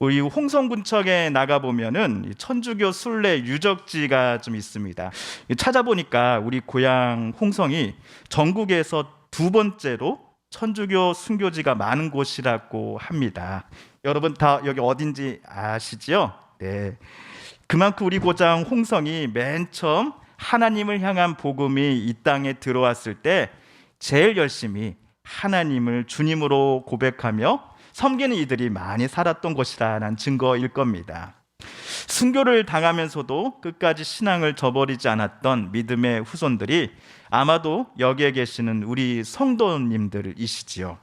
우리 홍성군청에 나가보면은 천주교 순례 유적지가 좀 있습니다. 찾아보니까 우리 고향 홍성이 전국에서 두 번째로 천주교 순교지가 많은 곳이라고 합니다. 여러분 다 여기 어딘지 아시죠? 네. 그만큼 우리 고장 홍성이 맨 처음 하나님을 향한 복음이 이 땅에 들어왔을 때 제일 열심히 하나님을 주님으로 고백하며 섬기는 이들이 많이 살았던 곳이라는 증거일 겁니다. 순교를 당하면서도 끝까지 신앙을 저버리지 않았던 믿음의 후손들이 아마도 여기에 계시는 우리 성도님들이시지요.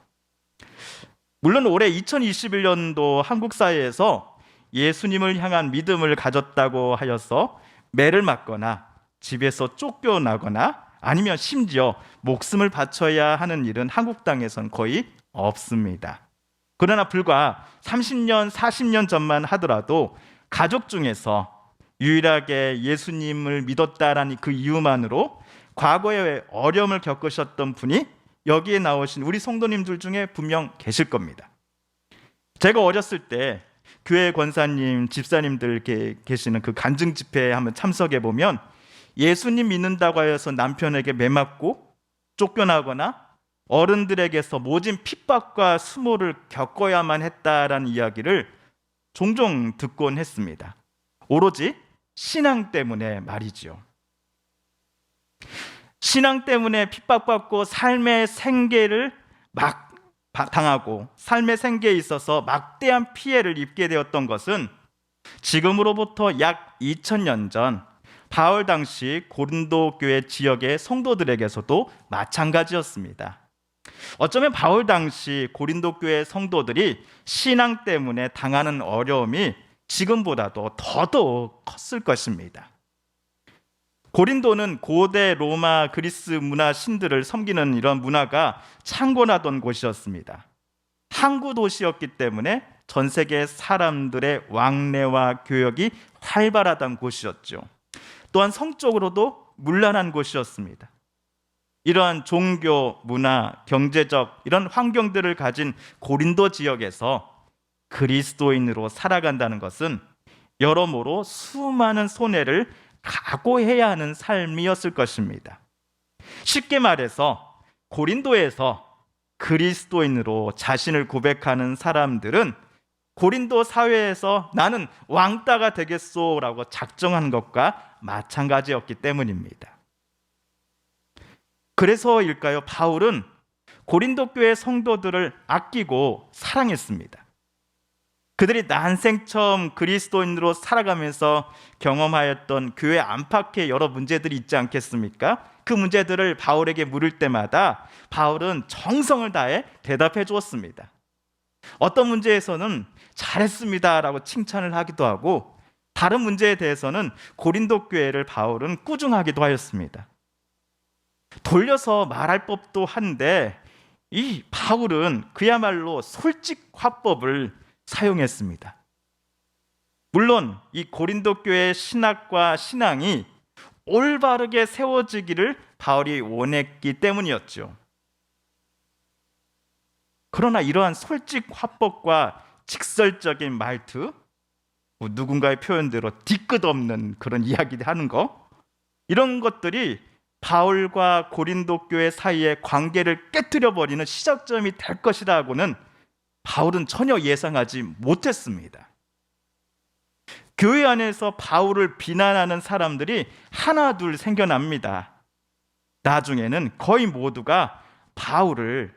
물론 올해 2021년도 한국 사회에서 예수님을 향한 믿음을 가졌다고 하여서 매를 맞거나 집에서 쫓겨나거나 아니면 심지어 목숨을 바쳐야 하는 일은 한국 땅에선 거의 없습니다. 그러나 불과 30년, 40년 전만 하더라도 가족 중에서 유일하게 예수님을 믿었다라는 그 이유만으로 과거에 어려움을 겪으셨던 분이 여기에 나오신 우리 성도님들 중에 분명 계실 겁니다. 제가 어렸을 때 교회 권사님, 집사님들 계시는 그 간증 집회에 한번 참석해 보면 예수님 믿는다고 하여서 남편에게 매맞고 쫓겨나거나 어른들에게서 모진 핍박과 수모를 겪어야만 했다라는 이야기를 종종 듣곤 했습니다. 오로지 신앙 때문에 말이죠. 신앙 때문에 핍박받고 삶의 생계를 막 당하고 삶의 생계에 있어서 막대한 피해를 입게 되었던 것은 지금으로부터 약 2000년 전 바울 당시 고린도 교회 지역의 성도들에게서도 마찬가지였습니다. 어쩌면 바울 당시 고린도 교회 성도들이 신앙 때문에 당하는 어려움이 지금보다도 더더욱 컸을 것입니다. 고린도는 고대 로마 그리스 문화 신들을 섬기는 이런 문화가 창궐하던 곳이었습니다. 항구 도시였기 때문에 전 세계 사람들의 왕래와 교역이 활발하던 곳이었죠. 또한 성적으로도 문란한 곳이었습니다. 이러한 종교, 문화, 경제적 이런 환경들을 가진 고린도 지역에서 그리스도인으로 살아간다는 것은 여러모로 수많은 손해를 각오해야 하는 삶이었을 것입니다. 쉽게 말해서 고린도에서 그리스도인으로 자신을 고백하는 사람들은 고린도 사회에서 나는 왕따가 되겠소라고 작정한 것과 마찬가지였기 때문입니다. 그래서일까요? 바울은 고린도 교회 성도들을 아끼고 사랑했습니다. 그들이 난생 처음 그리스도인으로 살아가면서 경험하였던 교회 안팎의 여러 문제들이 있지 않겠습니까? 그 문제들을 바울에게 물을 때마다 바울은 정성을 다해 대답해 주었습니다. 어떤 문제에서는 잘했습니다라고 칭찬을 하기도 하고 다른 문제에 대해서는 고린도 교회를 바울은 꾸중하기도 하였습니다. 돌려서 말할 법도 한데 이 바울은 그야말로 솔직 화법을 사용했습니다. 물론 이 고린도 교회의 신학과 신앙이 올바르게 세워지기를 바울이 원했기 때문이었죠. 그러나 이러한 솔직 화법과 직설적인 말투, 누군가의 표현대로 뒤끝 없는 그런 이야기를 하는 거, 이런 것들이 바울과 고린도 교회 사이의 관계를 깨뜨려 버리는 시작점이 될 것이라고는 바울은 전혀 예상하지 못했습니다. 교회 안에서 바울을 비난하는 사람들이 하나 둘 생겨납니다. 나중에는 거의 모두가 바울을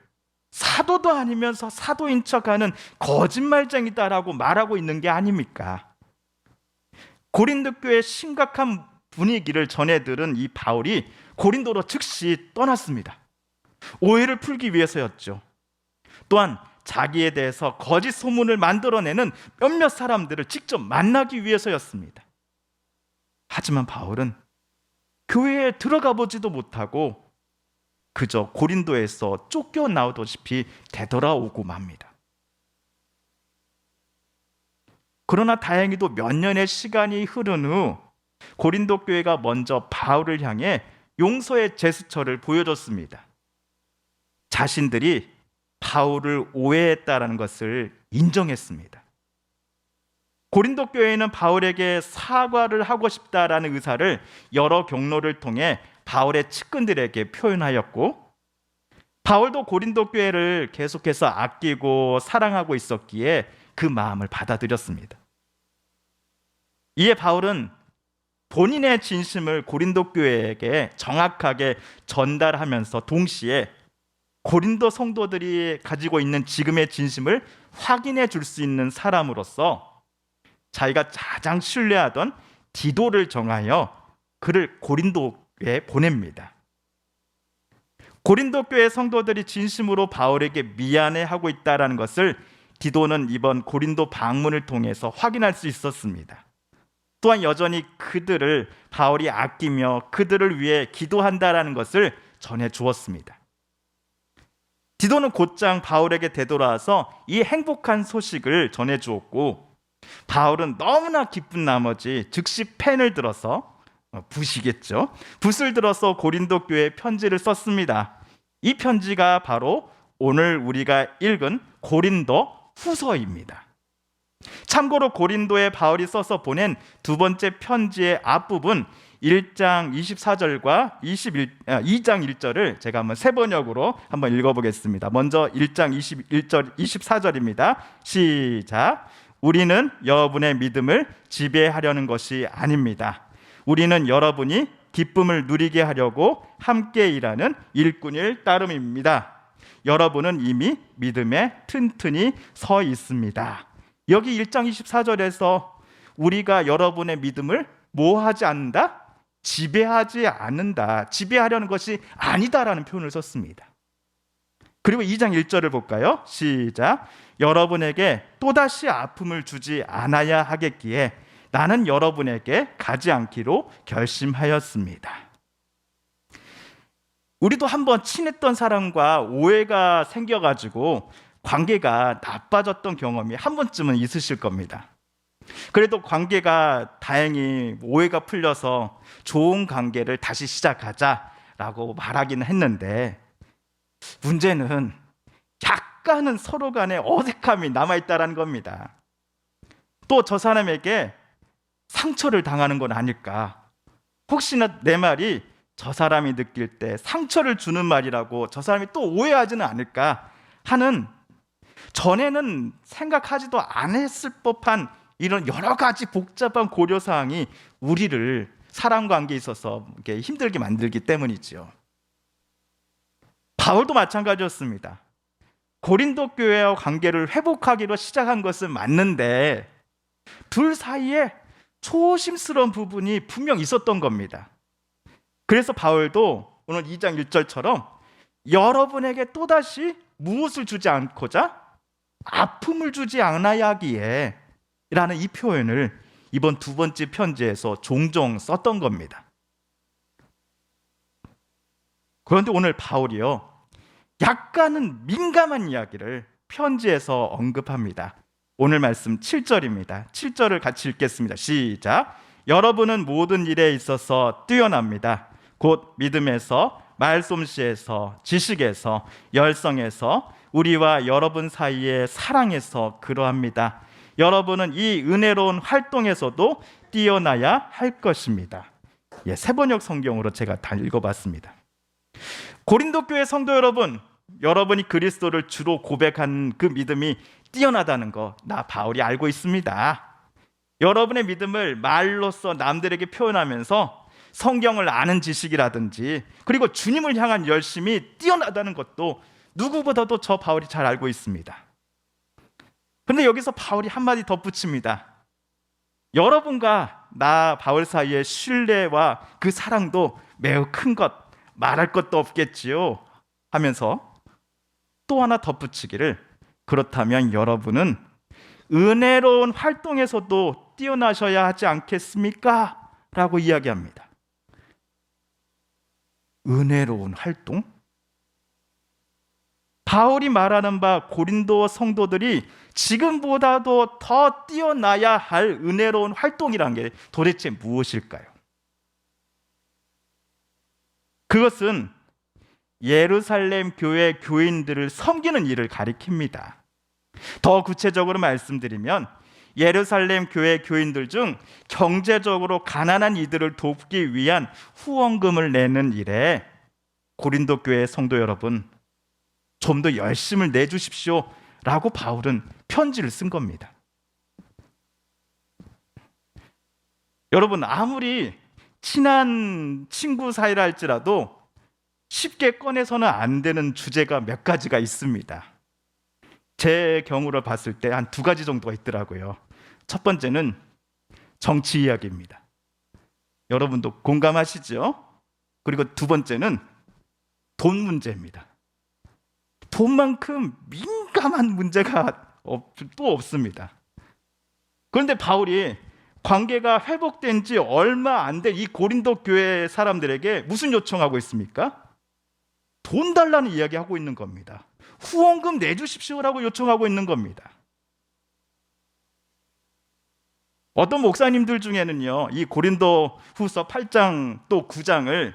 사도도 아니면서 사도인 척하는 거짓말쟁이다라고 말하고 있는 게 아닙니까? 고린도 교회의 심각한 분위기를 전해 들은 이 바울이 고린도로 즉시 떠났습니다. 오해를 풀기 위해서였죠. 또한 자기에 대해서 거짓 소문을 만들어내는 몇몇 사람들을 직접 만나기 위해서였습니다. 하지만 바울은 교회에 들어가 보지도 못하고 그저 고린도에서 쫓겨나오다시피 되돌아오고 맙니다. 그러나 다행히도 몇 년의 시간이 흐른 후 고린도 교회가 먼저 바울을 향해 용서의 제스처를 보여줬습니다. 자신들이 바울을 오해했다라는 것을 인정했습니다. 고린도 교회는 바울에게 사과를 하고 싶다라는 의사를 여러 경로를 통해 바울의 측근들에게 표현하였고, 바울도 고린도 교회를 계속해서 아끼고 사랑하고 있었기에 그 마음을 받아들였습니다. 이에 바울은 본인의 진심을 고린도 교회에게 정확하게 전달하면서 동시에 고린도 성도들이 가지고 있는 지금의 진심을 확인해 줄 수 있는 사람으로서 자기가 가장 신뢰하던 디도를 정하여 그를 고린도에 보냅니다. 고린도 교회 성도들이 진심으로 바울에게 미안해하고 있다는 것을 디도는 이번 고린도 방문을 통해서 확인할 수 있었습니다. 또한 여전히 그들을 바울이 아끼며 그들을 위해 기도한다는 것을 전해 주었습니다. 디도는 곧장 바울에게 되돌아와서 이 행복한 소식을 전해 주었고, 바울은 너무나 기쁜 나머지 즉시 펜을 들어서 붓이겠죠. 붓을 들어서 고린도 교회에 편지를 썼습니다. 이 편지가 바로 오늘 우리가 읽은 고린도 후서입니다. 참고로 고린도에 바울이 써서 보낸 두 번째 편지의 앞부분 1장 24절과 2장 1절을 제가 한번 세 번역으로 한번 읽어보겠습니다. 먼저 1장 21절 24절입니다. 시작. 우리는 여러분의 믿음을 지배하려는 것이 아닙니다. 우리는 여러분이 기쁨을 누리게 하려고 함께 일하는 일꾼일 따름입니다. 여러분은 이미 믿음에 튼튼히 서 있습니다. 여기 1장 24절에서 우리가 여러분의 믿음을 뭐 하지 않는다? 지배하지 않는다. 지배하려는 것이 아니다라는 표현을 썼습니다. 그리고 2장 1절을 볼까요? 시작. 여러분에게 또다시 아픔을 주지 않아야 하겠기에 나는 여러분에게 가지 않기로 결심하였습니다. 우리도 한번 친했던 사람과 오해가 생겨가지고 관계가 나빠졌던 경험이 한 번쯤은 있으실 겁니다. 그래도 관계가 다행히 오해가 풀려서 좋은 관계를 다시 시작하자라고 말하기는 했는데, 문제는 약간은 서로 간에 어색함이 남아있다는 겁니다. 또 저 사람에게 상처를 당하는 건 아닐까? 혹시나 내 말이 저 사람이 느낄 때 상처를 주는 말이라고 저 사람이 또 오해하지는 않을까 하는, 전에는 생각하지도 않았을 법한 이런 여러 가지 복잡한 고려사항이 우리를 사람 관계에 있어서 이렇게 힘들게 만들기 때문이죠. 바울도 마찬가지였습니다. 고린도 교회와 관계를 회복하기로 시작한 것은 맞는데 둘 사이에 조심스러운 부분이 분명 있었던 겁니다. 그래서 바울도 오늘 2장 1절처럼 여러분에게 또다시 무엇을 주지 않고자 아픔을 주지 않아야 하기에 라는 이 표현을 이번 두 번째 편지에서 종종 썼던 겁니다. 그런데 오늘 바울이요, 약간은 민감한 이야기를 편지에서 언급합니다. 오늘 말씀 7절입니다. 7절을 같이 읽겠습니다. 시작. 여러분은 모든 일에 있어서 뛰어납니다. 곧 믿음에서, 말솜씨에서, 지식에서, 열성에서, 우리와 여러분 사이의 사랑에서 그러합니다. 여러분은 이 은혜로운 활동에서도 뛰어나야 할 것입니다. 세 번역 성경으로 제가 다 읽어봤습니다. 고린도 교회 성도 여러분, 여러분이 그리스도를 주로 고백한 그 믿음이 뛰어나다는 거 나 바울이 알고 있습니다. 여러분의 믿음을 말로써 남들에게 표현하면서 성경을 아는 지식이라든지 그리고 주님을 향한 열심이 뛰어나다는 것도 누구보다도 저 바울이 잘 알고 있습니다. 그런데 여기서 바울이 한마디 덧붙입니다. 여러분과 나 바울 사이의 신뢰와 그 사랑도 매우 큰 것, 말할 것도 없겠지요 하면서 또 하나 덧붙이기를, 그렇다면 여러분은 은혜로운 활동에서도 뛰어나셔야 하지 않겠습니까? 라고 이야기합니다. 은혜로운 활동? 바울이 말하는 바 고린도 성도들이 지금보다도 더 뛰어나야 할 은혜로운 활동이란 게 도대체 무엇일까요? 그것은 예루살렘 교회 교인들을 섬기는 일을 가리킵니다. 더 구체적으로 말씀드리면 예루살렘 교회 교인들 중 경제적으로 가난한 이들을 돕기 위한 후원금을 내는 일에 고린도 교회 성도 여러분, 좀 더 열심을 내주십시오 라고 바울은 편지를 쓴 겁니다. 여러분, 아무리 친한 친구 사이라 할지라도 쉽게 꺼내서는 안 되는 주제가 몇 가지가 있습니다. 제 경우를 봤을 때 한 두 가지 정도가 있더라고요. 첫 번째는 정치 이야기입니다. 여러분도 공감하시죠? 그리고 두 번째는 돈 문제입니다. 돈만큼 민감한 문제가 또 없습니다. 그런데 바울이 관계가 회복된 지 얼마 안 된 이 고린도 교회 사람들에게 무슨 요청하고 있습니까? 돈 달라는 이야기하고 있는 겁니다. 후원금 내주십시오라고 요청하고 있는 겁니다. 어떤 목사님들 중에는요, 이 고린도 후서 8장 또 9장을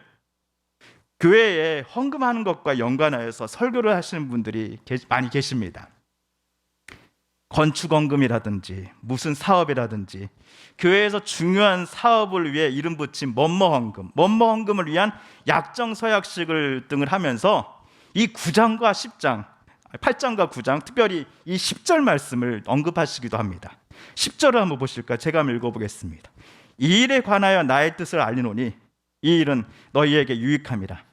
교회에 헌금하는 것과 연관하여서 설교를 하시는 분들이 많이 계십니다. 건축헌금이라든지 무슨 사업이라든지 교회에서 중요한 사업을 위해 이름 붙인 뭐뭐헌금을 위한 약정서약식을 등을 하면서 이 9장과 10장, 8장과 9장, 특별히 이 10절 말씀을 언급하시기도 합니다. 10절을 한번 보실까요? 제가 한번 읽어보겠습니다. 이 일에 관하여 나의 뜻을 알리노니 이 일은 너희에게 유익함이라.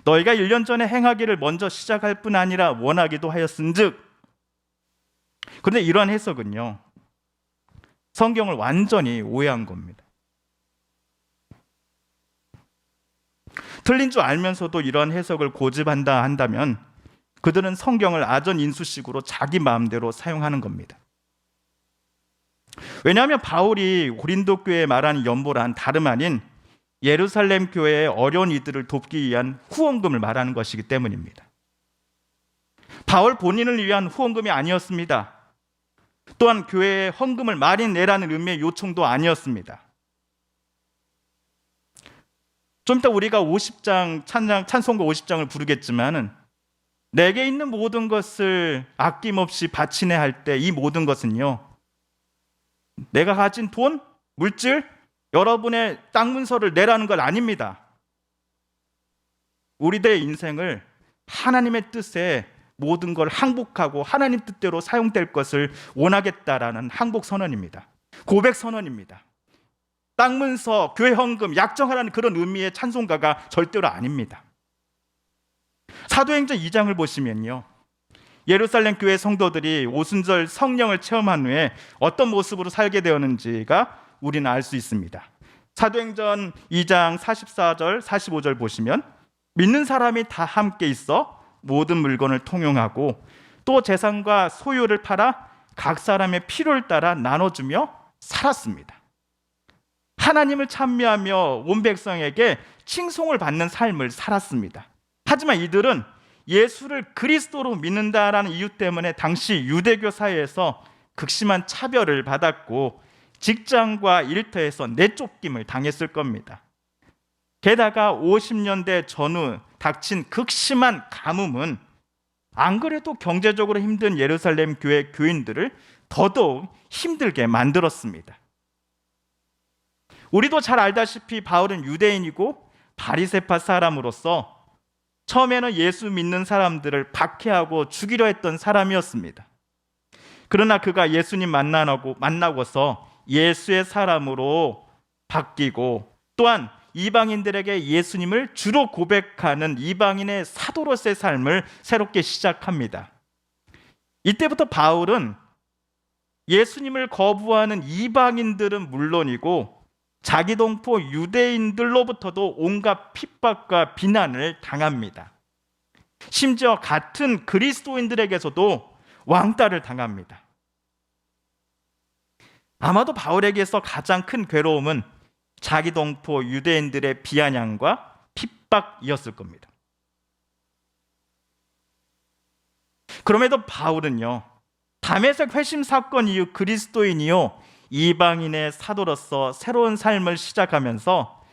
너희가 1년 전에 행하기를 먼저 시작할 뿐 아니라 원하기도 하였은즉. 그런데 이러한 해석은요, 성경을 완전히 오해한 겁니다. 틀린 줄 알면서도 이러한 해석을 고집한다 한다면 그들은 성경을 아전인수식으로 자기 마음대로 사용하는 겁니다. 왜냐하면 바울이 고린도 교회에 말하는 연보란 다름 아닌 예루살렘 교회의 어려운 이들을 돕기 위한 후원금을 말하는 것이기 때문입니다. 바울 본인을 위한 후원금이 아니었습니다. 또한 교회에 헌금을 많이 내라는 의미의 요청도 아니었습니다. 좀 이따 우리가 50장 찬송가 50장을 부르겠지만은 내게 있는 모든 것을 아낌없이 바치네 할 때 이 모든 것은요, 내가 가진 돈, 물질, 여러분의 땅 문서를 내라는 건 아닙니다. 우리들의 인생을 하나님의 뜻에 모든 걸 항복하고 하나님 뜻대로 사용될 것을 원하겠다라는 항복 선언입니다. 고백 선언입니다. 땅 문서, 교회 헌금, 약정하라는 그런 의미의 찬송가가 절대로 아닙니다. 사도행전 2장을 보시면요, 예루살렘 교회 성도들이 오순절 성령을 체험한 후에 어떤 모습으로 살게 되었는지가 우리는 알 수 있습니다. 사도행전 2장 44절, 45절 보시면 믿는 사람이 다 함께 있어 모든 물건을 통용하고 또 재산과 소유를 팔아 각 사람의 필요를 따라 나눠주며 살았습니다. 하나님을 찬미하며 온 백성에게 칭송을 받는 삶을 살았습니다. 하지만 이들은 예수를 그리스도로 믿는다라는 이유 때문에 당시 유대교 사회에서 극심한 차별을 받았고 직장과 일터에서 내쫓김을 당했을 겁니다. 게다가 50년대 전후 닥친 극심한 가뭄은 안 그래도 경제적으로 힘든 예루살렘 교회 교인들을 더더욱 힘들게 만들었습니다. 우리도 잘 알다시피 바울은 유대인이고 바리새파 사람으로서 처음에는 예수 믿는 사람들을 박해하고 죽이려 했던 사람이었습니다. 그러나 그가 예수님 만나고서 예수의 사람으로 바뀌고 또한 이방인들에게 예수님을 주로 고백하는 이방인의 사도로서의 삶을 새롭게 시작합니다. 이때부터 바울은 예수님을 거부하는 이방인들은 물론이고 자기 동포 유대인들로부터도 온갖 핍박과 비난을 당합니다. 심지어 같은 그리스도인들에게서도 왕따를 당합니다. 아마도 바울에게서 가장 큰 괴로움은 자기 동포 유대인들의 비아냥과 핍박이었을 겁니다. 그럼에도 바울은요, 다메섹 회심 사건 이후 그리스도인이요 이방인의 사도로서 새로운 삶을 시작하면서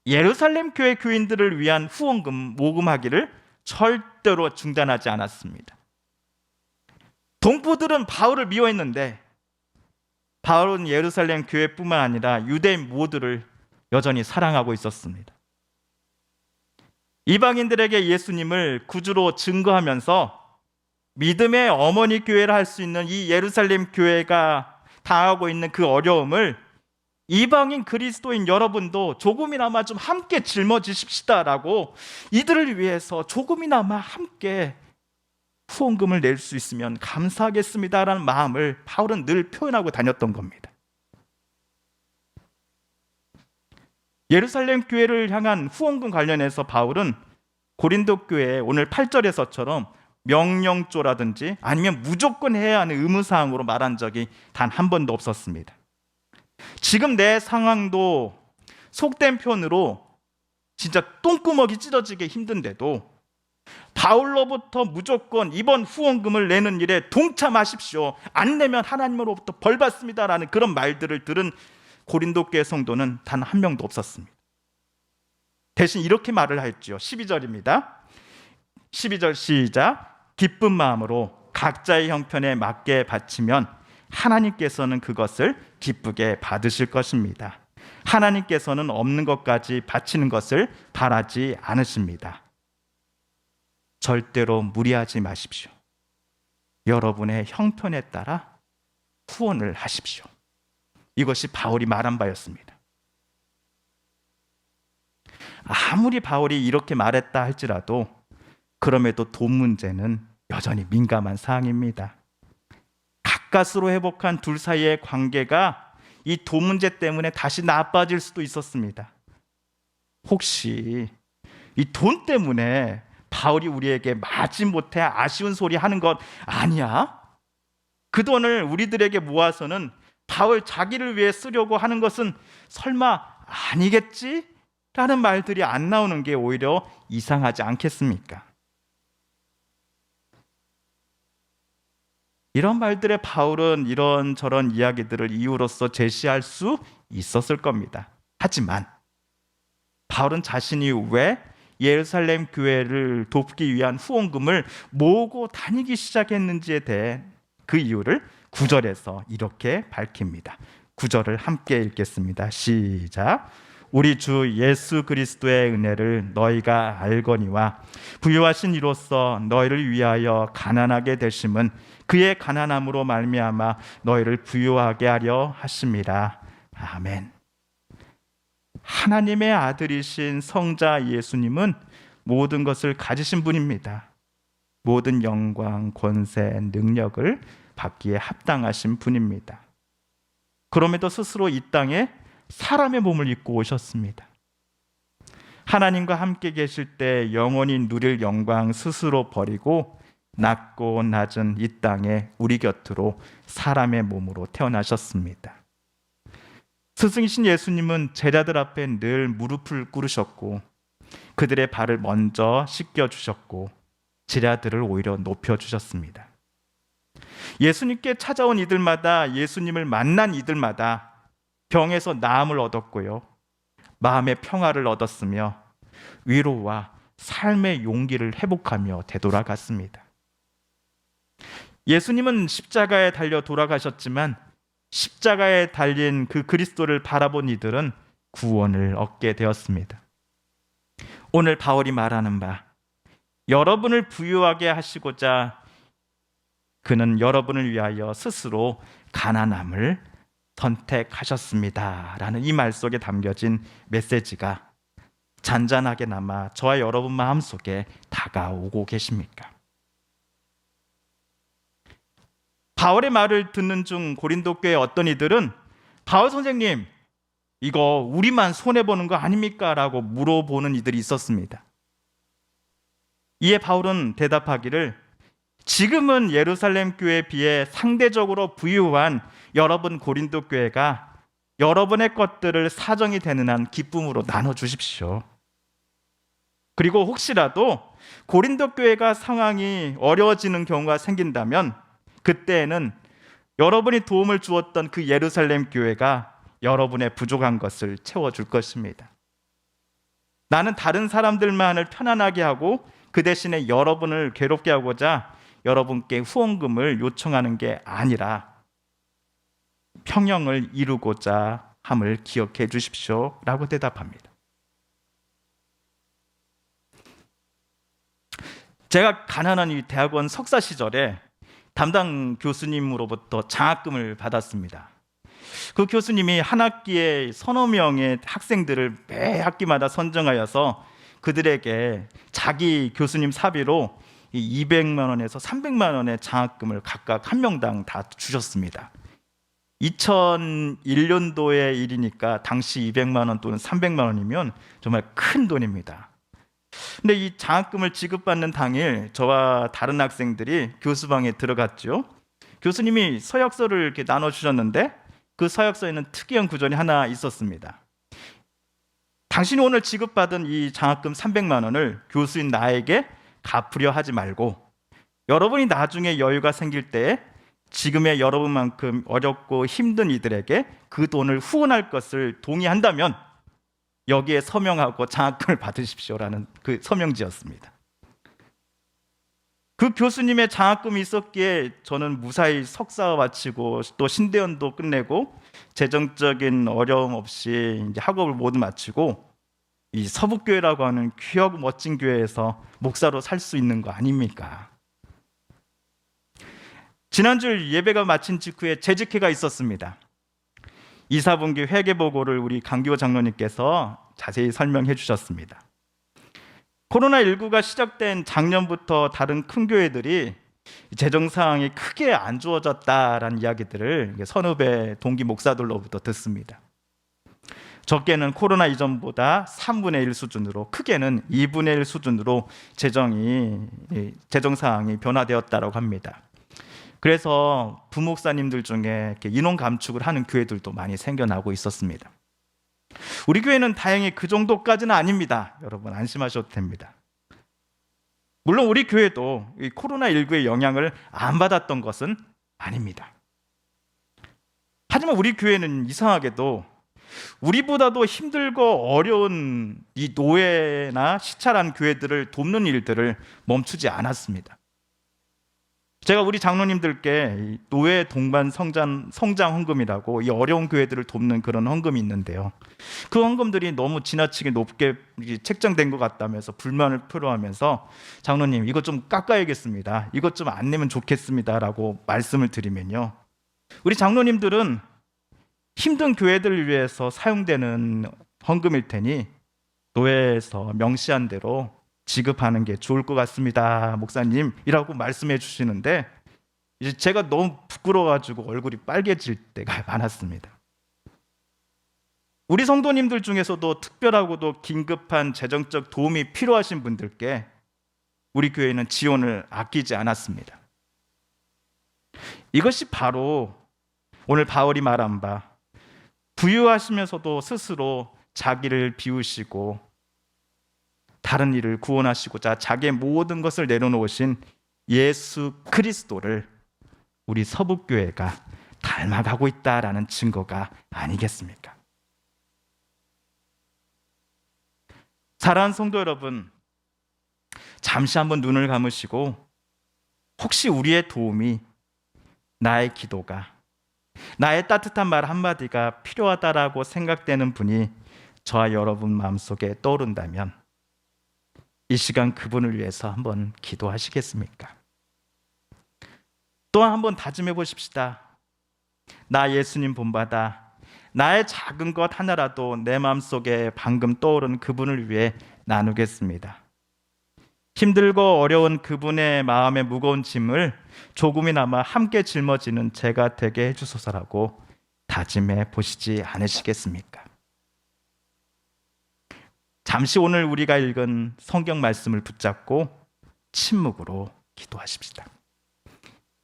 예루살렘 교회 교인들을 위한 후원금 모금하기를 절대로 중단하지 않았습니다. 동포들은 바울을 미워했는데 바울은 예루살렘 교회뿐만 아니라 유대인 모두를 여전히 사랑하고 있었습니다. 이방인들에게 예수님을 구주로 증거하면서 믿음의 어머니 교회를 할 수 있는 이 예루살렘 교회가 당하고 있는 그 어려움을 이방인 그리스도인 여러분도 조금이나마 좀 함께 짊어지십시다라고 이들을 위해서 조금이나마 함께 후원금을 낼 수 있으면 감사하겠습니다라는 마음을 바울은 늘 표현하고 다녔던 겁니다. 예루살렘 교회를 향한 후원금 관련해서 바울은 고린도 교회에 오늘 8절에서처럼 명령조라든지 아니면 무조건 해야 하는 의무사항으로 말한 적이 단 한 번도 없었습니다. 지금 내 상황도 속된 표현으로 진짜 똥구멍이 찢어지게 힘든데도 바울로부터 무조건 이번 후원금을 내는 일에 동참하십시오. 안 내면 하나님으로부터 벌 받습니다라는 그런 말들을 들은 고린도 교회 성도는 단 한 명도 없었습니다. 대신 이렇게 말을 했죠. 12절입니다. 12절 시작. 기쁜 마음으로 각자의 형편에 맞게 바치면 하나님께서는 그것을 기쁘게 받으실 것입니다. 하나님께서는 없는 것까지 바치는 것을 바라지 않으십니다. 절대로 무리하지 마십시오. 여러분의 형편에 따라 후원을 하십시오. 이것이 바울이 말한 바였습니다. 아무리 바울이 이렇게 말했다 할지라도 그럼에도 돈 문제는 여전히 민감한 사항입니다. 가까스로 회복한 둘 사이의 관계가 이 돈 문제 때문에 다시 나빠질 수도 있었습니다. 혹시 이 돈 때문에 바울이 우리에게 마지못해 아쉬운 소리 하는 것 아니야? 그 돈을 우리들에게 모아서는 바울 자기를 위해 쓰려고 하는 것은 설마 아니겠지? 라는 말들이 안 나오는 게 오히려 이상하지 않겠습니까? 이런 말들에 바울은 이런저런 이야기들을 이유로서 제시할 수 있었을 겁니다. 하지만 바울은 자신이 왜 예루살렘 교회를 돕기 위한 후원금을 모으고 다니기 시작했는지에 대해 그 이유를 9절에서 이렇게 밝힙니다. 9절을 함께 읽겠습니다. 시작. 우리 주 예수 그리스도의 은혜를 너희가 알거니와 부유하신 이로써 너희를 위하여 가난하게 되심은 그의 가난함으로 말미암아 너희를 부유하게 하려 하심이라. 아멘. 하나님의 아들이신 성자 예수님은 모든 것을 가지신 분입니다. 모든 영광, 권세, 능력을 받기에 합당하신 분입니다. 그럼에도 스스로 이 땅에 사람의 몸을 입고 오셨습니다. 하나님과 함께 계실 때 영원히 누릴 영광 스스로 버리고 낮고 낮은 이 땅에 우리 곁으로 사람의 몸으로 태어나셨습니다. 스승이신 예수님은 제자들 앞에 늘 무릎을 꿇으셨고 그들의 발을 먼저 씻겨주셨고 제자들을 오히려 높여주셨습니다. 예수님께 찾아온 이들마다, 예수님을 만난 이들마다 병에서 나음을 얻었고요, 마음의 평화를 얻었으며 위로와 삶의 용기를 회복하며 되돌아갔습니다. 예수님은 십자가에 달려 돌아가셨지만 십자가에 달린 그 그리스도를 바라본 이들은 구원을 얻게 되었습니다. 오늘 바울이 말하는 바, 여러분을 부유하게 하시고자 그는 여러분을 위하여 스스로 가난함을 선택하셨습니다 라는 이 말 속에 담겨진 메시지가 잔잔하게나마 저와 여러분 마음속에 다가오고 계십니까? 바울의 말을 듣는 중 고린도 교회 어떤 이들은 바울 선생님, 이거 우리만 손해보는 거 아닙니까? 라고 물어보는 이들이 있었습니다. 이에 바울은 대답하기를, 지금은 예루살렘 교회에 비해 상대적으로 부유한 여러분 고린도 교회가 여러분의 것들을 사정이 되는 한 기쁨으로 나눠주십시오. 그리고 혹시라도 고린도 교회가 상황이 어려워지는 경우가 생긴다면 그때에는 여러분이 도움을 주었던 그 예루살렘 교회가 여러분의 부족한 것을 채워줄 것입니다. 나는 다른 사람들만을 편안하게 하고 그 대신에 여러분을 괴롭게 하고자 여러분께 후원금을 요청하는 게 아니라 평형을 이루고자 함을 기억해 주십시오 라고 대답합니다. 제가 가난한 이 대학원 석사 시절에 담당 교수님으로부터 장학금을 받았습니다. 그 교수님이 한 학기에 서너 명의 학생들을 매 학기마다 선정하여서 그들에게 자기 교수님 사비로 200만 원에서 300만 원의 장학금을 각각 한 명당 다 주셨습니다. 2001년도의 일이니까 당시 200만 원 또는 300만 원이면 정말 큰 돈입니다. 근데 이 장학금을 지급받는 당일 저와 다른 학생들이 교수방에 들어갔죠. 교수님이 서약서를 이렇게 나눠주셨는데 그 서약서에는 특이한 구절이 하나 있었습니다. 당신이 오늘 지급받은 이 장학금 300만 원을 교수인 나에게 갚으려 하지 말고 여러분이 나중에 여유가 생길 때 지금의 여러분만큼 어렵고 힘든 이들에게 그 돈을 후원할 것을 동의한다면 여기에 서명하고 장학금을 받으십시오라는 그 서명지였습니다. 그 교수님의 장학금이 있었기에 저는 무사히 석사 마치고 또 신대원도 끝내고 재정적인 어려움 없이 이제 학업을 모두 마치고 이 서북교회라고 하는 귀하고 멋진 교회에서 목사로 살 수 있는 거 아닙니까? 지난주 예배가 마친 직후에 재직회가 있었습니다. 이사분기 회계보고를 우리 강기호 장로님께서 자세히 설명해 주셨습니다. 코로나19가 시작된 작년부터 다른 큰 교회들이 재정 상황이 크게 안 좋아졌다라는 이야기들을 선후배 동기 목사들로부터 듣습니다. 적게는 코로나 이전보다 3분의 1 수준으로, 크게는 2분의 1 수준으로 재정 상황이 변화되었다고 합니다. 그래서 부목사님들 중에 인원 감축을 하는 교회들도 많이 생겨나고 있었습니다. 우리 교회는 다행히 그 정도까지는 아닙니다. 여러분 안심하셔도 됩니다. 물론 우리 교회도 이 코로나19의 영향을 안 받았던 것은 아닙니다. 하지만 우리 교회는 이상하게도 우리보다도 힘들고 어려운 이 노예나 시찰한 교회들을 돕는 일들을 멈추지 않았습니다. 제가 우리 장로님들께 노예 동반 성장 헌금이라고 이 어려운 교회들을 돕는 그런 헌금이 있는데요. 그 헌금들이 너무 지나치게 높게 책정된 것 같다면서 불만을 표로하면서 장로님 이것 좀 깎아야겠습니다. 이것 좀 안 내면 좋겠습니다라고 말씀을 드리면요. 우리 장로님들은 힘든 교회들을 위해서 사용되는 헌금일 테니 노예에서 명시한 대로 지급하는 게 좋을 것 같습니다, 목사님이라고 말씀해 주시는데 이제 제가 너무 부끄러워가지고 얼굴이 빨개질 때가 많았습니다. 우리 성도님들 중에서도 특별하고도 긴급한 재정적 도움이 필요하신 분들께 우리 교회는 지원을 아끼지 않았습니다. 이것이 바로 오늘 바울이 말한 바 부유하시면서도 스스로 자기를 비우시고 다른 이를 구원하시고자 자기의 모든 것을 내려놓으신 예수 그리스도를 우리 서북교회가 닮아가고 있다라는 증거가 아니겠습니까? 사랑하는 성도 여러분, 잠시 한번 눈을 감으시고 혹시 우리의 도움이, 나의 기도가, 나의 따뜻한 말 한마디가 필요하다라고 생각되는 분이 저와 여러분 마음속에 떠오른다면 이 시간 그분을 위해서 한번 기도하시겠습니까? 또한 한번 다짐해 보십시다. 나 예수님 본받아 나의 작은 것 하나라도 내 마음속에 방금 떠오른 그분을 위해 나누겠습니다. 힘들고 어려운 그분의 마음의 무거운 짐을 조금이나마 함께 짊어지는 제가 되게 해주소서라고 다짐해 보시지 않으시겠습니까? 잠시 오늘 우리가 읽은 성경 말씀을 붙잡고 침묵으로 기도하십시다.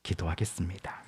기도하겠습니다.